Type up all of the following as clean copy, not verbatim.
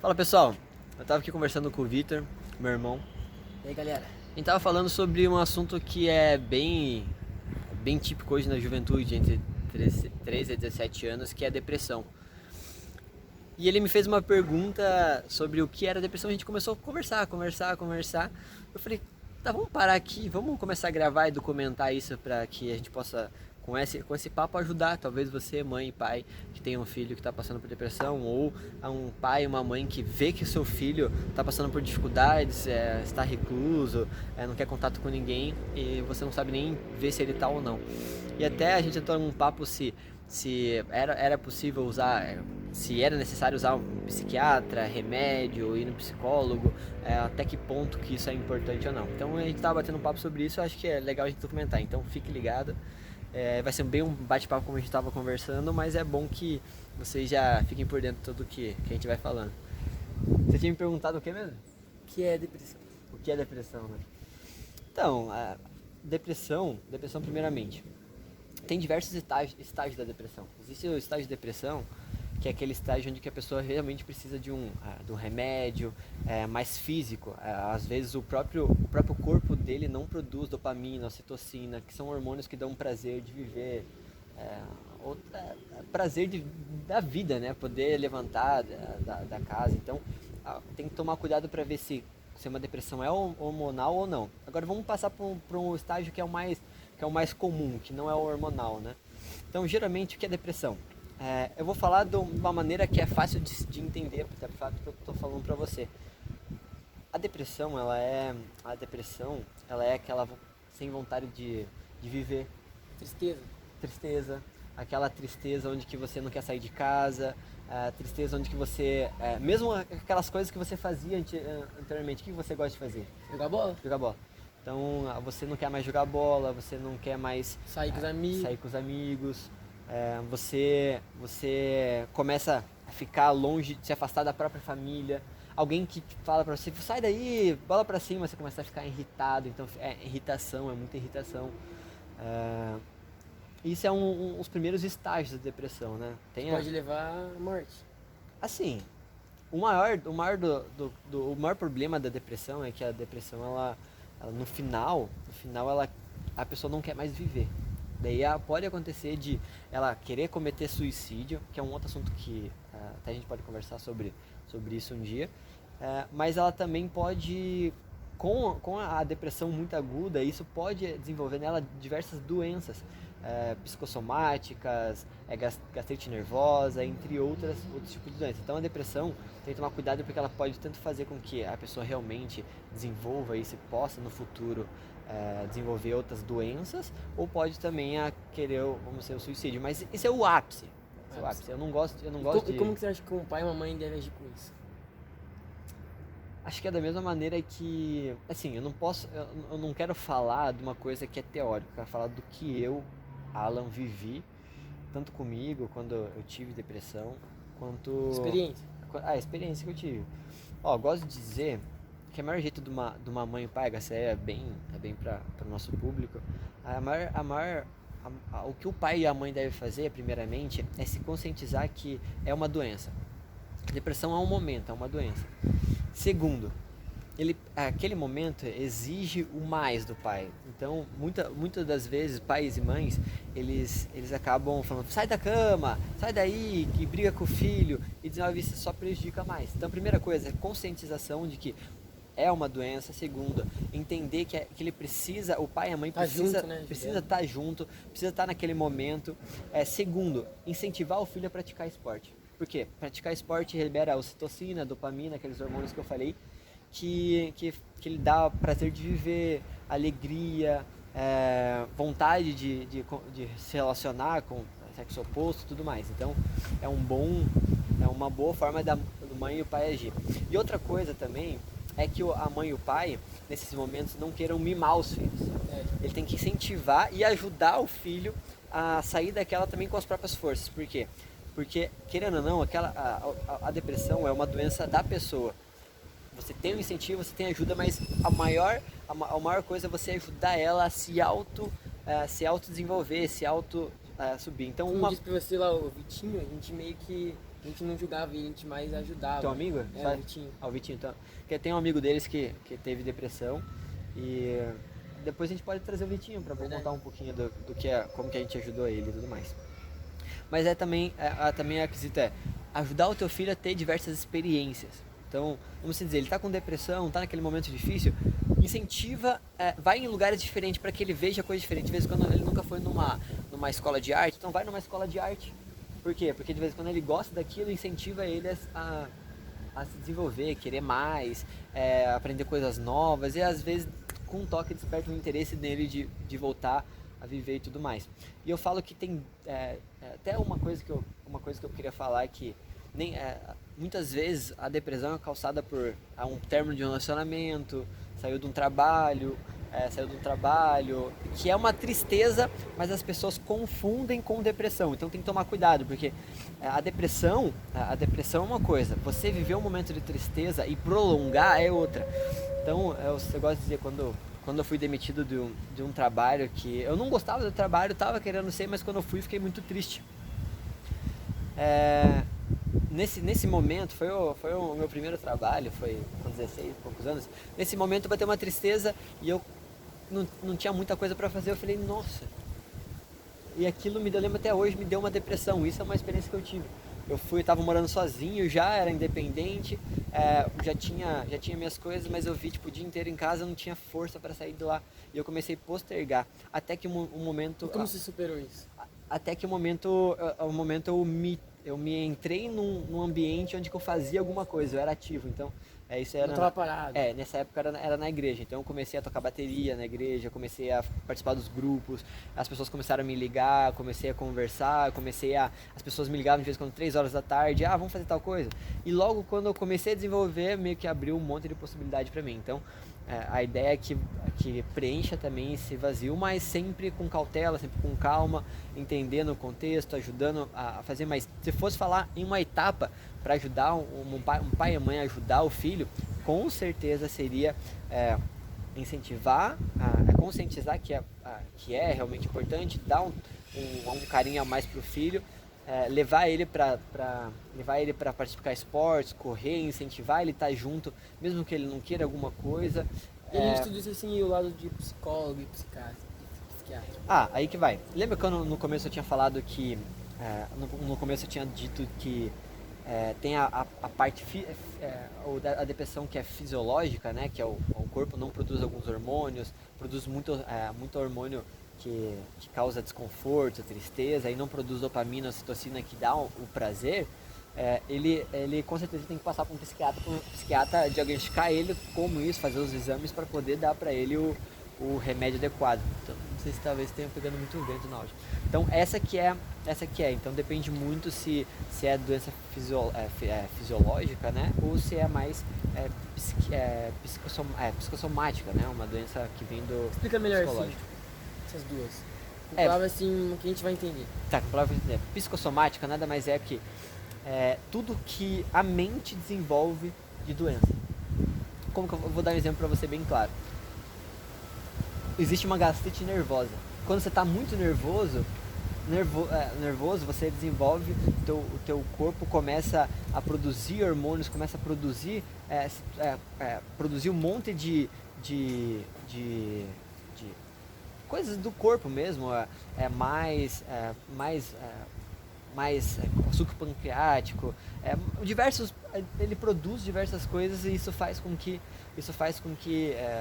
Fala pessoal, eu tava aqui conversando com o Vitor, meu irmão. E aí, galera? A gente tava falando sobre um assunto que é bem típico hoje na juventude, entre 13 e 17 anos, que é a depressão. E ele me fez uma pergunta sobre o que era depressão, a gente começou a conversar. Eu falei, tá, vamos parar aqui, vamos começar a gravar e documentar isso para que a gente possa, com esse papo, ajudar talvez você, mãe e pai, que tem um filho que está passando por depressão, ou a um pai e uma mãe que vê que o seu filho está passando por dificuldades, está recluso, não quer contato com ninguém e você não sabe nem ver se ele está ou não. E até a gente entrou num papo se era possível usar, se era necessário usar um psiquiatra, remédio, ir no psicólogo, até que ponto que isso é importante ou não. Então a gente estava batendo um papo sobre isso, eu acho que é legal a gente documentar, então fique ligado. Vai ser bem um bate-papo como a gente estava conversando, mas é bom que vocês já fiquem por dentro de tudo que a gente vai falando. Você tinha me perguntado o que mesmo? Que é depressão? O que é depressão, né? Então, a depressão primeiramente, tem diversos estágios da depressão. Existe o estágio de depressão, que é aquele estágio onde que a pessoa realmente precisa de um remédio mais físico. Às vezes o próprio corpo dele não produz dopamina, ocitocina, que são hormônios que dão prazer de viver, prazer da vida, né? Poder levantar da casa. Então tem que tomar cuidado para ver se uma depressão é hormonal ou não. Agora vamos passar para um estágio que é o mais comum, que não é o hormonal, né? Então, geralmente, o que é depressão? Eu vou falar de uma maneira que é fácil de entender, porque é fato que eu estou falando para você. A depressão, ela é aquela sem vontade de viver, Tristeza? tristeza, aquela tristeza onde que você não quer sair de casa, a tristeza onde que você, mesmo aquelas coisas que você fazia anteriormente, o que você gosta de fazer? Jogar bola? Jogar bola. Então você não quer mais jogar bola, você não quer mais Sair com os amigos? sair com os amigos, você começa a ficar longe, se afastar da própria família. Alguém que fala pra você, sai daí, bola pra cima, você começa a ficar irritado, então irritação, é muita irritação. É, Isso é os primeiros estágios da depressão, né? Pode levar à morte. Assim, o maior problema da depressão é que a depressão, ela no final a pessoa não quer mais viver. Daí pode acontecer de ela querer cometer suicídio, que é um outro assunto que até a gente pode conversar sobre isso um dia. Mas ela também pode, com a depressão muito aguda, isso pode desenvolver nela diversas doenças psicossomáticas, gastrite nervosa, entre outros tipos de doenças. Então a depressão tem que tomar cuidado porque ela pode tanto fazer com que a pessoa realmente desenvolva e se possa no futuro desenvolver outras doenças, ou pode também querer, vamos dizer, o suicídio. Mas isso é o ápice. Esse é o ápice. Eu não gosto E como que você acha que um pai e uma mãe devem agir com isso? Acho que é da mesma maneira que, assim, eu não quero falar de uma coisa que é teórica, eu quero falar do que eu, Alan, vivi, tanto comigo, quando eu tive depressão, quanto Experiência? a experiência que eu tive. Ó, eu gosto de dizer que o maior jeito de uma mãe e pai, essa é bem para o nosso público, o que o pai e a mãe devem fazer, primeiramente, é se conscientizar que é uma doença. A depressão é um momento, é uma doença. Segundo, aquele momento exige o mais do pai. Então, muitas das vezes, pais e mães, eles acabam falando, sai da cama, sai daí, que briga com o filho, e isso só prejudica mais. Então, a primeira coisa é conscientização de que é uma doença. Segunda, entender que ele precisa, o pai e a mãe Junto, né? precisa estar junto, precisa estar naquele momento. Segundo, incentivar o filho a praticar esporte. Por quê? Praticar esporte libera a ocitocina, dopamina, aqueles hormônios que eu falei, que lhe dá prazer de viver, alegria, vontade de se relacionar com o sexo oposto e tudo mais. Então, é uma boa forma da mãe e o pai agir. E outra coisa também é que a mãe e o pai, nesses momentos, não queiram mimar os filhos. Ele tem que incentivar e ajudar o filho a sair daquela também com as próprias forças. Por quê? Porque, querendo ou não, a depressão é uma doença da pessoa. Você tem um incentivo, você tem ajuda, mas a maior coisa é você ajudar ela a se autodesenvolver, se auto subir. Então, Como disse pra você lá, o Vitinho, a gente meio que A gente não julgava ele, a gente mais ajudava. Teu amigo? É, Sabe? o Vitinho. Ah, o Vitinho, então. Porque tem um amigo deles que teve depressão e depois a gente pode trazer o Vitinho pra Verdade. contar um pouquinho do que é, como que a gente ajudou ele e tudo mais. Mas também a quesito é ajudar o teu filho a ter diversas experiências. Então, vamos dizer, ele está com depressão, está naquele momento difícil, incentiva, vai em lugares diferentes para que ele veja coisas diferentes. De vez em quando ele nunca foi numa escola de arte, então vai numa escola de arte. Por quê? Porque de vez em quando ele gosta daquilo, incentiva ele a se desenvolver, querer mais, aprender coisas novas e às vezes com um toque desperta um interesse nele de voltar a viver e tudo mais. E eu falo que tem até uma coisa que eu queria falar é que muitas vezes a depressão é causada por um término de um relacionamento, saiu de um trabalho, que é uma tristeza, mas as pessoas confundem com depressão. Então tem que tomar cuidado, porque a depressão é uma coisa, você viver um momento de tristeza e prolongar é outra. Então eu gosto de dizer, quando eu fui demitido de um trabalho que eu não gostava do trabalho, estava querendo ser, mas quando eu fui fiquei muito triste. Nesse momento, foi o meu primeiro trabalho, foi com 16 e poucos anos. Nesse momento bateu uma tristeza e eu não tinha muita coisa para fazer. Eu falei, nossa. E aquilo eu lembro até hoje, me deu uma depressão. Isso é uma experiência que eu tive. Eu estava morando sozinho já, era independente, já tinha minhas coisas, mas eu vi tipo, o dia inteiro em casa, eu não tinha força para sair de lá. E eu comecei a postergar, até que um momento... E como você superou isso? Até que um momento eu me entrei num ambiente onde eu fazia alguma coisa, eu era ativo, então isso era... Não estava parado. Nessa época era na igreja, então eu comecei a tocar bateria na igreja, comecei a participar dos grupos, as pessoas começaram a me ligar, comecei a conversar, as pessoas me ligavam de vez em quando 3 horas da tarde, vamos fazer tal coisa, e logo quando eu comecei a desenvolver, meio que abriu um monte de possibilidade para mim, então a ideia é que preencha também esse vazio, mas sempre com cautela, sempre com calma, entendendo o contexto, ajudando a fazer. Mas se fosse falar em uma etapa para ajudar um pai e a mãe a ajudar o filho, com certeza seria incentivar, conscientizar que é realmente importante, dar um carinho a mais para o filho, levar ele para praticar esportes, correr, incentivar ele a estar junto, mesmo que ele não queira alguma coisa. E a gente tudo isso assim, o lado de psicólogo e psiquiatra. Aí que vai. Lembra que no começo eu tinha falado que, no começo eu tinha dito que tem a parte, a depressão que é fisiológica, né, que o corpo não produz alguns hormônios, produz muito hormônio que causa desconforto, tristeza, e não produz dopamina, ocitocina que dá o prazer, ele com certeza tem que passar para um psiquiatra diagnosticar ele como isso, fazer os exames para poder dar para ele o remédio adequado. Então, não sei se talvez tenha pegando muito vento na áudio. Então essa que é. Então depende muito se é doença fisiológica, né, ou se é mais psicossomática, né, uma doença que vem do Explica melhor psicológico. Assim, essas duas. Com palavra assim que a gente vai entender. Tá, com palavra psicossomática nada mais é que tudo que a mente desenvolve de doença. Como que eu vou dar um exemplo para você bem claro? Existe uma gastrite nervosa. Quando você está muito nervoso, você desenvolve, o teu corpo começa a produzir hormônios, começa a produzir um monte de coisas do corpo mesmo, mais açúcar pancreático, ele produz diversas coisas e isso faz com que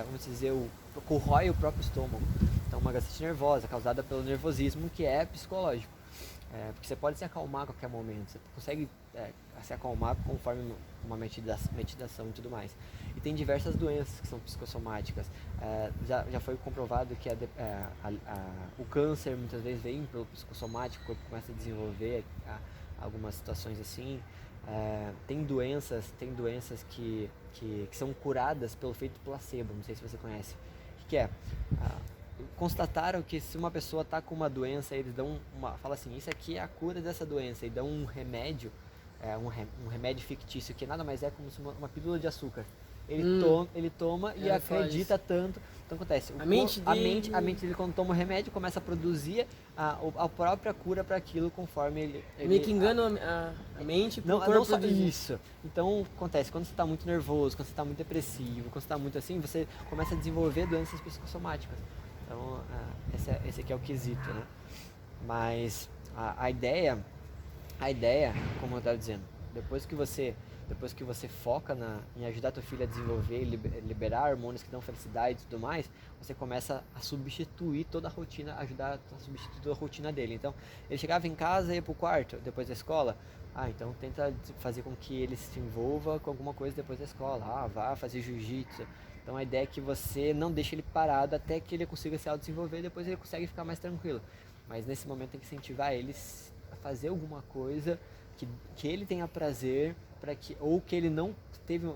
vamos dizer, corrói o próprio estômago. Então uma gastrite nervosa causada pelo nervosismo, que é psicológico, porque você pode se acalmar a qualquer momento, você consegue se acalmar conforme uma meditação e tudo mais. E tem diversas doenças que são psicossomáticas. Já foi comprovado que o câncer muitas vezes vem pelo psicossomático, o corpo começa a desenvolver algumas situações assim. Tem doenças que são curadas pelo efeito placebo, não sei se você conhece. O que é? Constataram que se uma pessoa está com uma doença, eles falam assim, isso aqui é a cura dessa doença, e dão um remédio, um remédio fictício, que nada mais é como uma pílula de açúcar. ele toma e Ela fala acredita tanto. Então acontece, A mente a mente dele quando toma o remédio começa a produzir a própria cura para aquilo conforme ele meio que engana a mente pro não corpo só produzir. isso. Então acontece, quando você está muito nervoso, quando você está muito depressivo, quando você está muito assim, você começa a desenvolver doenças psicossomáticas. Então esse aqui é o quesito, né? Mas a ideia, como eu estava dizendo, depois que você foca em ajudar teu filho a desenvolver e liberar hormônios que dão felicidade e tudo mais, você começa a substituir toda a rotina, ajudar a substituir toda a rotina dele. Então, ele chegava em casa e ia pro quarto depois da escola. Então tenta fazer com que ele se envolva com alguma coisa depois da escola. Vá fazer jiu-jitsu. Então a ideia é que você não deixe ele parado até que ele consiga se autodesenvolver e depois ele consegue ficar mais tranquilo. Mas nesse momento tem que incentivar eles a fazer alguma coisa que ele tenha prazer, ou que ele não teve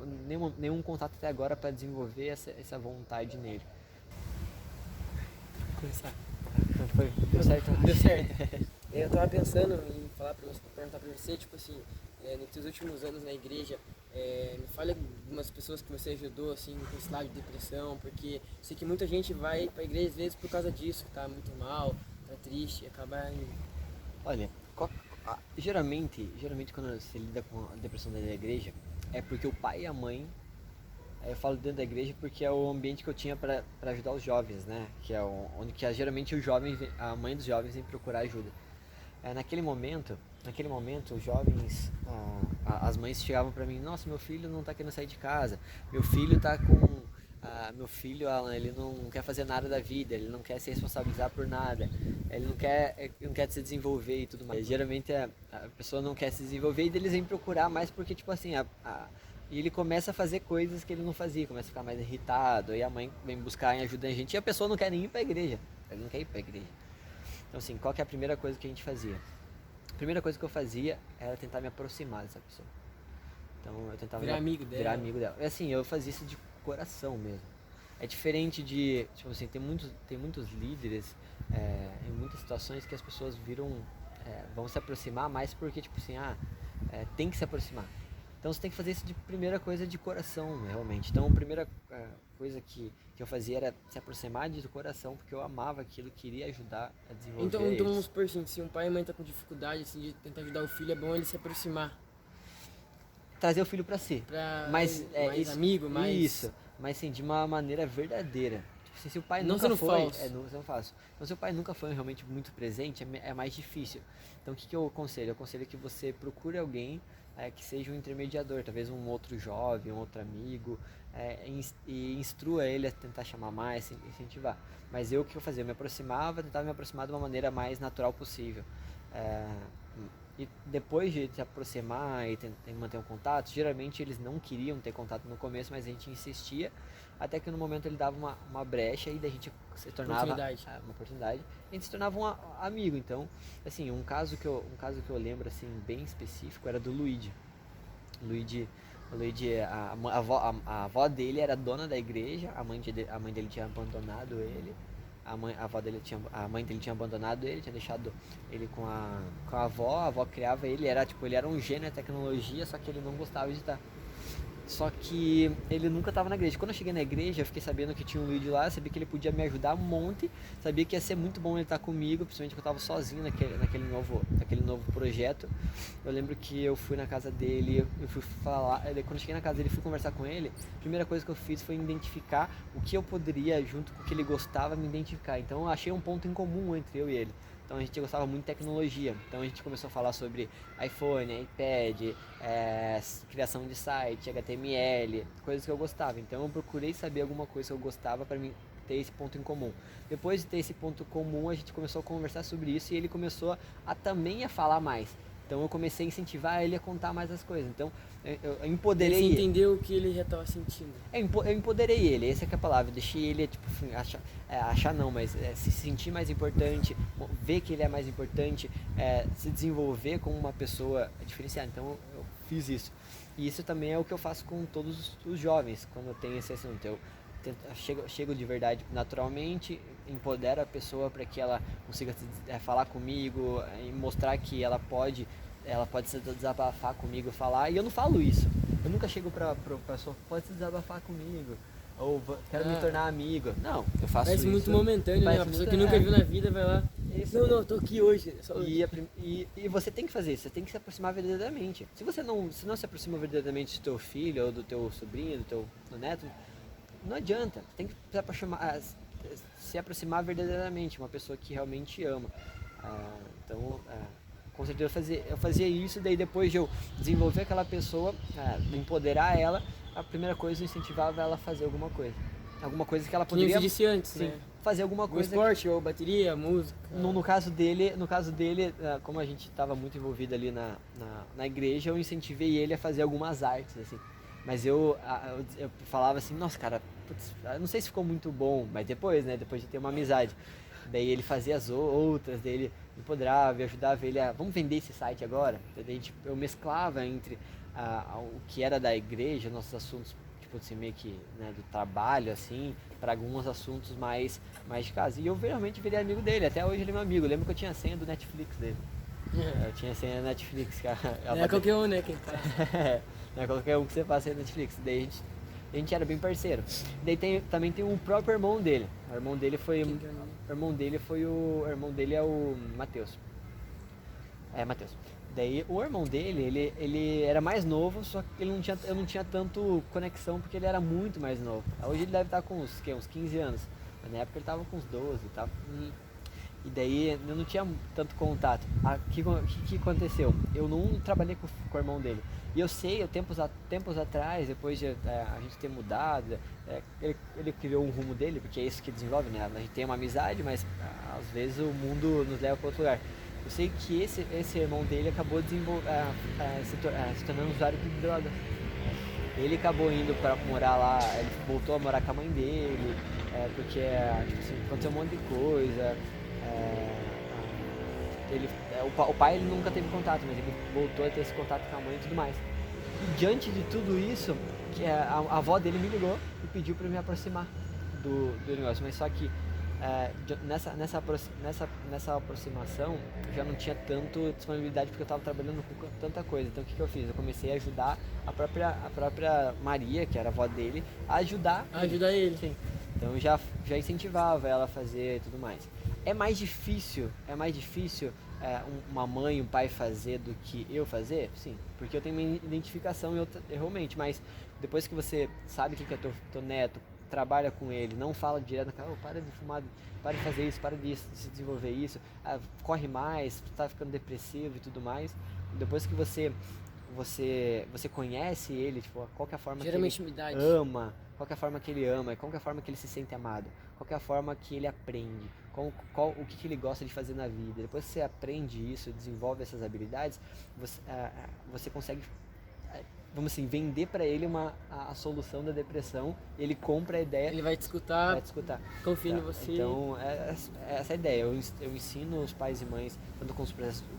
nenhum contato até agora para desenvolver essa vontade nele. Começar. Deu certo? Deu certo. Eu tava pensando em perguntar pra você, tipo assim, nos seus últimos anos na igreja, me fale algumas pessoas que você ajudou, assim, com esse lado de depressão, porque eu sei que muita gente vai pra igreja às vezes por causa disso, que tá muito mal, tá triste, acaba indo. Olha, geralmente quando você lida com a depressão dentro da igreja, é porque o pai e a mãe, eu falo dentro da igreja porque é o ambiente que eu tinha para ajudar os jovens, né? Que é onde que geralmente os jovens, a mãe dos jovens vem procurar ajuda. Naquele momento, os jovens, as mães chegavam para mim: nossa, meu filho não tá querendo sair de casa, meu filho tá com meu filho, ele não quer fazer nada da vida, ele não quer se responsabilizar por nada, ele não quer se desenvolver e tudo mais. Geralmente a pessoa não quer se desenvolver e eles vêm procurar mais porque, tipo assim, e ele começa a fazer coisas que ele não fazia, começa a ficar mais irritado, aí a mãe vem buscar em ajuda a gente e a pessoa não quer nem ir pra igreja, ele não quer ir pra igreja. Então assim, qual que é a primeira coisa que a gente fazia? A primeira coisa que eu fazia era tentar me aproximar dessa pessoa. Então eu tentava Virar amigo dela. E assim, eu fazia isso de coração mesmo. É diferente de, tipo assim, tem muitos líderes em muitas situações que as pessoas vão se aproximar mais porque, tipo assim, tem que se aproximar. Então você tem que fazer isso de primeira coisa de coração, realmente. Então a primeira coisa que eu fazia era se aproximar do coração, porque eu amava aquilo, queria ajudar a desenvolver Então eles. vamos supor assim, se um pai e mãe tá com dificuldade assim, de tentar ajudar o filho, é bom ele se aproximar. Trazer o filho para si. Mais amigo, mais... Isso, mas sim, de uma maneira verdadeira. Tipo assim, se o pai não nunca foi... falso. Não faço. Então se o pai nunca foi realmente muito presente, é mais difícil. Então o que eu aconselho? Eu aconselho que você procure alguém que seja um intermediador, talvez um outro jovem, um outro amigo, e instrua ele a tentar chamar mais, incentivar. Mas o que eu fazia? Eu tentava me aproximar de uma maneira mais natural possível. E depois de se aproximar e manter um contato, geralmente eles não queriam ter contato no começo, mas a gente insistia, até que no momento ele dava uma brecha e daí a gente se tornava uma oportunidade, a gente se tornava um amigo. Então, assim, um caso que eu lembro assim bem específico era do Luigi. A avó dele era dona da igreja, a mãe dele tinha abandonado ele. A mãe dele tinha abandonado ele, tinha deixado ele com a avó criava ele, ele era um gênio da tecnologia, só que ele não gostava de estar. Só que ele nunca estava na igreja. Quando eu cheguei na igreja, eu fiquei sabendo que tinha um Luigi lá, sabia que ele podia me ajudar um monte, sabia que ia ser muito bom ele estar comigo, principalmente que eu estava sozinho naquele novo projeto. Eu lembro que eu fui na casa dele, eu fui falar, quando eu cheguei na casa dele, fui conversar com ele, a primeira coisa que eu fiz foi identificar o que eu poderia, junto com o que ele gostava, me identificar. Então eu achei um ponto em comum entre eu e ele. Então a gente gostava muito de tecnologia, então a gente começou a falar sobre iPhone, iPad, criação de site, HTML, coisas que eu gostava. Então eu procurei saber alguma coisa que eu gostava para mim ter esse ponto em comum. Depois de ter esse ponto comum, a gente começou a conversar sobre isso e ele começou também a falar mais. Então eu comecei a incentivar ele a contar mais as coisas. Então eu empoderei ele. Você entendeu o que ele já estava sentindo. Eu empoderei ele, essa que é a palavra. Eu deixei ele, se sentir mais importante, ver que ele é mais importante, se desenvolver como uma pessoa diferenciada. Então eu fiz isso. E isso também é o que eu faço com todos os jovens, quando eu tenho esse assunto. Eu chego de verdade naturalmente, empodero a pessoa para que ela consiga falar comigo e mostrar que ela pode se desabafar comigo, falar. E eu não falo isso, eu nunca chego pra pessoa, pode se desabafar comigo, ou quero me tornar amigo. Não, eu faço Parece isso. muito momentâneo, né? A pessoa que nunca viu na vida vai lá. Isso. Não, eu tô aqui hoje. Só hoje. E você tem que fazer isso, você tem que se aproximar verdadeiramente. Se você não se aproxima verdadeiramente do teu filho, ou do teu sobrinho, do teu neto, não adianta. Você tem que se aproximar verdadeiramente, uma pessoa que realmente ama. Então, com certeza eu fazia isso, daí depois de eu desenvolver aquela pessoa, empoderar ela, a primeira coisa eu incentivava ela a fazer alguma coisa. Alguma coisa que ela poderia... Como eu disse antes, sim, né? fazer alguma coisa... esporte, ou bateria, música... No caso dele, como a gente estava muito envolvido ali na igreja, eu incentivei ele a fazer algumas artes, assim. Mas eu falava assim, nossa, cara, putz, não sei se ficou muito bom, mas depois, né, depois de ter uma amizade. Daí ele fazia as outras, daí ele empoderava e ajudava ele a, vamos vender esse site agora? Daí eu mesclava entre o que era da igreja, nossos assuntos, tipo assim, meio que, né, do trabalho, assim, para alguns assuntos mais de casa. E eu realmente virei amigo dele, até hoje ele é meu amigo. Eu lembro que eu tinha a senha do Netflix dele. Eu tinha a senha do Netflix. Não é qualquer um, né, quem tá. Não é qualquer um que você faça aí no Netflix. Daí a gente era bem parceiro. Daí também tem o próprio irmão dele. O irmão dele foi... O irmão dele é o Matheus. É, Matheus. Daí o irmão dele, ele era mais novo, só que eu não tinha tanto conexão porque ele era muito mais novo. Hoje ele deve estar com uns 15 anos. Mas na época ele estava com uns 12 e tal. E daí eu não tinha tanto contato. O que aconteceu? Eu não trabalhei com o irmão dele. E eu sei, tempos atrás, depois de a gente ter mudado, ele criou um rumo dele, porque é isso que desenvolve, né? A gente tem uma amizade, mas às vezes o mundo nos leva para outro lugar. Eu sei que esse irmão dele acabou se tornando usuário de drogas. Ele acabou indo para morar lá, ele voltou a morar com a mãe dele, porque tipo assim, aconteceu um monte de coisa. O pai ele nunca teve contato, mas ele voltou a ter esse contato com a mãe e tudo mais. E diante de tudo isso, a avó dele me ligou e pediu para eu me aproximar do negócio, mas só que nessa aproximação eu já não tinha tanto disponibilidade porque eu estava trabalhando com tanta coisa. Então o que eu fiz? Eu comecei a ajudar a própria Maria, que era a avó dele, a ajudar ele. Sim. Então eu já incentivava ela a fazer e tudo mais. É mais difícil uma mãe e um pai fazer do que eu fazer? Sim, porque eu tenho uma identificação realmente, mas depois que você sabe quem que é teu neto, trabalha com ele, não fala direto na cara, para de fumar, para de fazer isso, para de se desenvolver isso, corre mais, tá ficando depressivo e tudo mais. Depois que você conhece ele, tipo, qual que é a forma que ele ama, qual que é a forma que ele ama, qual que é a forma que ele se sente amado, qual que é a forma que ele aprende, o que ele gosta de fazer na vida. Depois que você aprende isso, desenvolve essas habilidades, você consegue, vamos assim, vender para ele a solução da depressão. Ele compra a ideia. Ele vai te escutar. Confia em você. Então, essa é a ideia. Eu ensino os pais e mães, tanto com o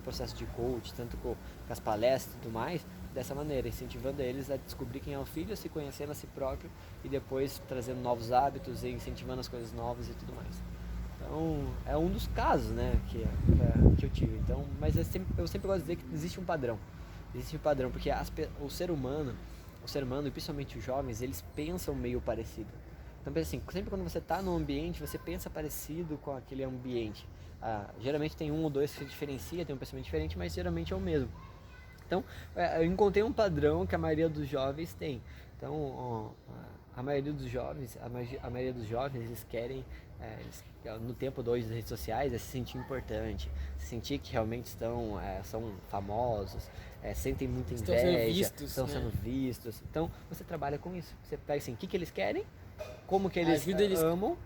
processo de coach, tanto com as palestras e tudo mais, dessa maneira, incentivando eles a descobrir quem é o filho, se conhecendo a si próprio e depois trazendo novos hábitos e incentivando as coisas novas e tudo mais. Então, é um dos casos, né, que eu tive. Então, mas eu sempre gosto de dizer que existe um padrão. Existe um padrão, porque o ser humano, e principalmente os jovens, eles pensam meio parecido. Então, assim, sempre quando você está num ambiente, você pensa parecido com aquele ambiente. Geralmente tem um ou dois que se diferencia, tem um pensamento diferente, mas geralmente é o mesmo. Então, eu encontrei um padrão que a maioria dos jovens tem. Então, a maioria dos jovens, eles querem, no tempo hoje das redes sociais, se sentir importante, se sentir que realmente são famosos, sentem muita inveja, estão sendo vistos. Então, você trabalha com isso. Você pega assim, o que eles querem, como que eles amam,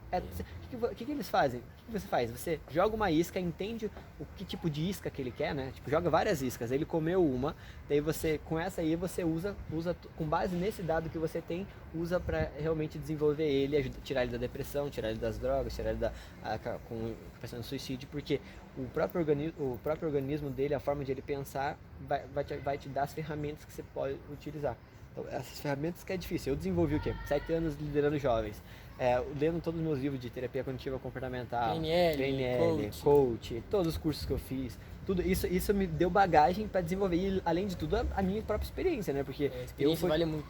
o que eles fazem? O que você faz? Você joga uma isca, entende o que tipo de isca que ele quer, né? Tipo, joga várias iscas, ele comeu uma, daí você, com essa aí, você usa com base nesse dado que você tem, usa para realmente desenvolver ele, tirar ele da depressão, tirar ele das drogas, tirar ele com pensando no suicídio, porque o próprio organismo dele, a forma de ele pensar, vai te dar as ferramentas que você pode utilizar. Então, essas ferramentas que é difícil. Eu desenvolvi o quê? 7 anos liderando jovens. Lendo todos os meus livros de terapia cognitiva comportamental, PNL, coach, todos os cursos que eu fiz, tudo isso me deu bagagem para desenvolver, e, além de tudo, a minha própria experiência, né? Porque a experiência vale muito.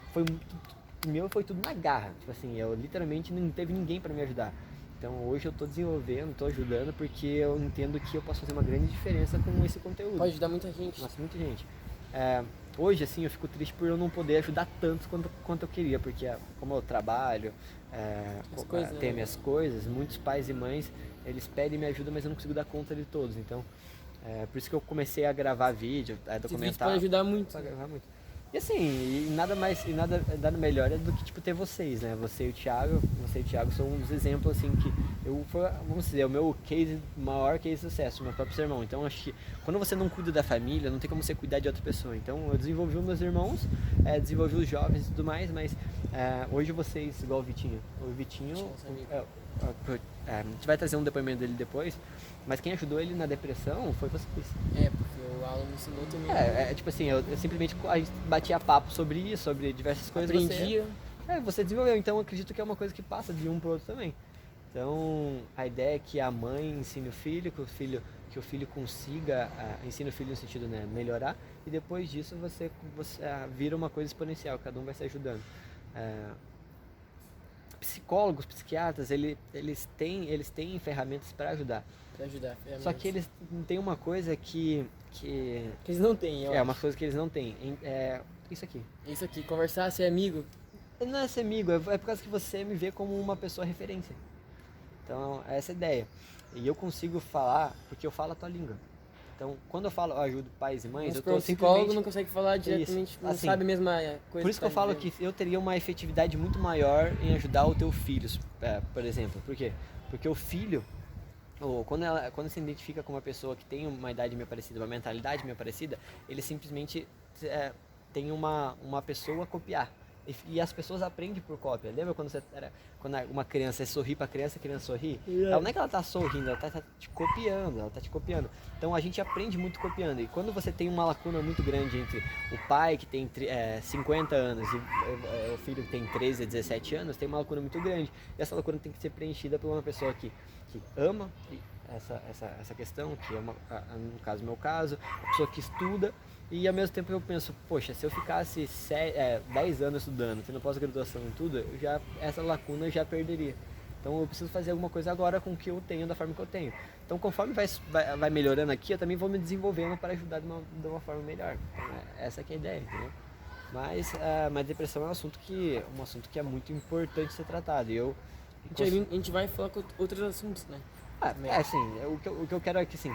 Foi tudo na garra. Tipo assim, eu literalmente não teve ninguém para me ajudar. Então hoje eu tô desenvolvendo, tô ajudando, porque eu entendo que eu posso fazer uma grande diferença com esse conteúdo. Pode ajudar muita gente. Nossa, muita gente. Hoje, assim, eu fico triste por eu não poder ajudar tanto quanto eu queria, porque como eu trabalho, tenho minhas coisas, muitos pais e mães, eles pedem minha ajuda, mas eu não consigo dar conta de todos. Então, por isso que eu comecei a gravar vídeo, a documentar. Isso pode ajudar muito. Pode ajudar muito. E assim, nada melhor do que tipo ter vocês, né? Você e o Thiago são uns exemplos assim que vamos dizer, o meu maior case de sucesso, meu próprio irmão. Então acho que quando você não cuida da família, não tem como você cuidar de outra pessoa. Então eu desenvolvi os meus irmãos, desenvolvi os jovens e tudo mais, mas hoje vocês, igual o Vitinho, a gente vai trazer um depoimento dele depois, mas quem ajudou ele na depressão foi vocês. Porque o Alan me ensinou também. Tipo assim, eu simplesmente a gente batia papo sobre isso, sobre diversas coisas. Aprendia. Você desenvolveu, então eu acredito que é uma coisa que passa de um pro outro também. Então a ideia é que a mãe ensine o filho, que o filho consiga, ensine o filho no sentido, né, melhorar, e depois disso você vira uma coisa exponencial, cada um vai se ajudando. Psicólogos, psiquiatras, eles têm ferramentas para ajudar. Só que eles têm uma coisa que eles não têm, uma coisa que eles não têm. Isso aqui. Conversar, ser amigo. Não é ser amigo, é por causa que você me vê como uma pessoa referência. Então, essa é a ideia. E eu consigo falar porque eu falo a tua língua. Então, quando eu falo, eu ajudo pais e mães, eu tô simplesmente... O psicólogo não consegue falar diretamente, não assim, sabe a mesma coisa. Por isso que eu falo que eu teria uma efetividade muito maior em ajudar o teu filho, por exemplo. Por quê? Porque o filho, quando se identifica com uma pessoa que tem uma idade meio parecida, uma mentalidade meio parecida, ele simplesmente tem uma pessoa a copiar. E as pessoas aprendem por cópia. Lembra quando uma criança sorri pra criança, a criança sorri? Ela não é que ela tá sorrindo, ela tá te copiando. Então a gente aprende muito copiando. E quando você tem uma lacuna muito grande entre o pai que tem 50 anos e o filho que tem 13 a 17 anos, tem uma lacuna muito grande. E essa lacuna tem que ser preenchida por uma pessoa que ama essa questão, que é no caso, meu caso, uma pessoa que estuda. E ao mesmo tempo eu penso, poxa, se eu ficasse 10 anos estudando, tendo pós-graduação e tudo, essa lacuna eu já perderia. Então eu preciso fazer alguma coisa agora com o que eu tenho, da forma que eu tenho. Então conforme vai melhorando aqui, eu também vou me desenvolvendo para ajudar de uma forma melhor. Então, essa que é a ideia, entendeu? Mas depressão é um assunto que é muito importante ser tratado. E a gente vai falar com outros assuntos, né? Assim, o que eu quero é que, assim,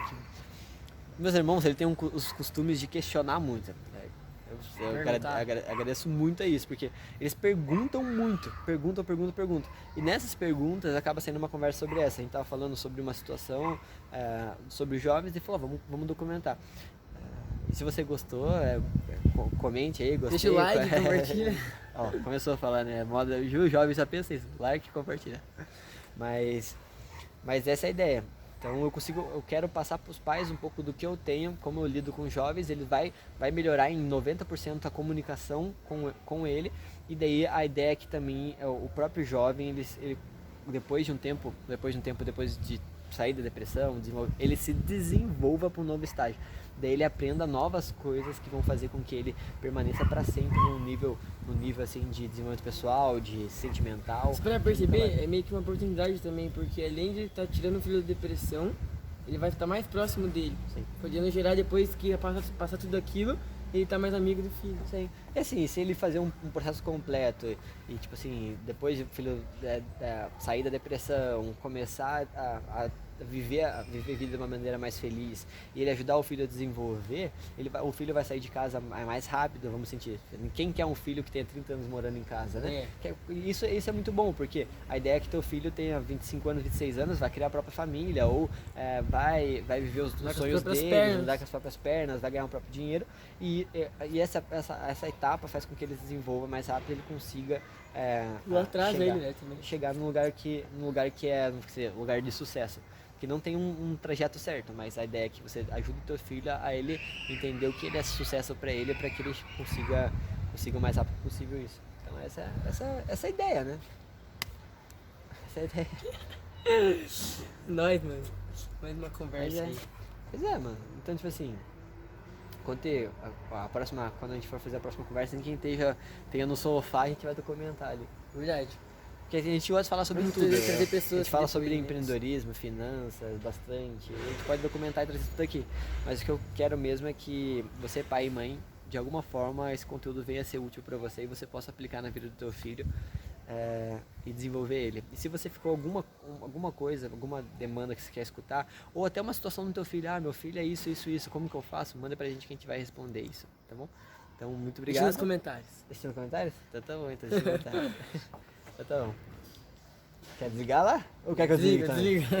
meus irmãos, eles têm os costumes de questionar muito. Eu agradeço muito a isso, porque eles perguntam muito, perguntam. E nessas perguntas acaba sendo uma conversa sobre essa. A gente estava falando sobre uma situação, sobre os jovens, e falou, vamos documentar. E se você gostou, comente aí, gostei. Deixa o like, compartilha. Começou a falar, né? Moda, o jovem só pensa isso, like e compartilha. Mas essa é a ideia. Então eu quero passar para os pais um pouco do que eu tenho, como eu lido com jovens, ele vai melhorar em 90% a comunicação com ele, e daí a ideia é que também o próprio jovem, ele depois de sair da depressão, ele se desenvolva para um novo estágio. Daí ele aprenda novas coisas que vão fazer com que ele permaneça para sempre no nível assim de desenvolvimento pessoal, de sentimental. Você vai perceber, é meio que uma oportunidade também, porque além de estar tirando o filho da depressão, ele vai estar mais próximo dele. Sim. Podendo gerar depois que passar tudo aquilo, ele tá mais amigo do filho. Sim. E assim, se ele fazer um processo completo e tipo assim, depois do filho sair da depressão, começar a viver a vida de uma maneira mais feliz, e ele ajudar o filho a desenvolver, o filho vai sair de casa mais rápido, vamos sentir. Quem quer um filho que tenha 30 anos morando em casa, né? Isso é muito bom, porque a ideia é que teu filho tenha 25 anos, 26 anos, vai criar a própria família, ou vai viver os sonhos dele, andar com as próprias pernas, vai ganhar o próprio dinheiro, e essa etapa faz com que ele se desenvolva mais rápido, ele consiga chegar num lugar que é lugar de sucesso. Que não tem um trajeto certo, mas a ideia é que você ajude o teu filho a ele entender o que ele é sucesso para ele que ele consiga consiga o mais rápido possível isso. Então essa é a ideia, né? Essa é a ideia. Nós, mano. Mais uma conversa aí. Pois é, mano. Então, tipo assim, quando a gente for fazer a próxima conversa, quem tenha no sofá, a gente vai documentar ali. Verdade. Porque a gente gosta de falar sobre Vamos tudo. trazer A pessoas gente fala que sobre depois, empreendedorismo, finanças, bastante. A gente pode documentar e trazer tudo aqui. Mas o que eu quero mesmo é que você, pai e mãe, de alguma forma, esse conteúdo venha a ser útil para você e você possa aplicar na vida do teu filho e desenvolver ele. E se você ficou alguma coisa, alguma demanda que você quer escutar, ou até uma situação do teu filho, meu filho é isso, como que eu faço? Manda pra gente que a gente vai responder isso, tá bom? Então, muito obrigado. Deixa nos comentários. Deixa nos comentários? Então tá bom, então deixa nos comentários. Então tá bom. Quer desligar lá? Ou quer que eu desligue também? Desliga.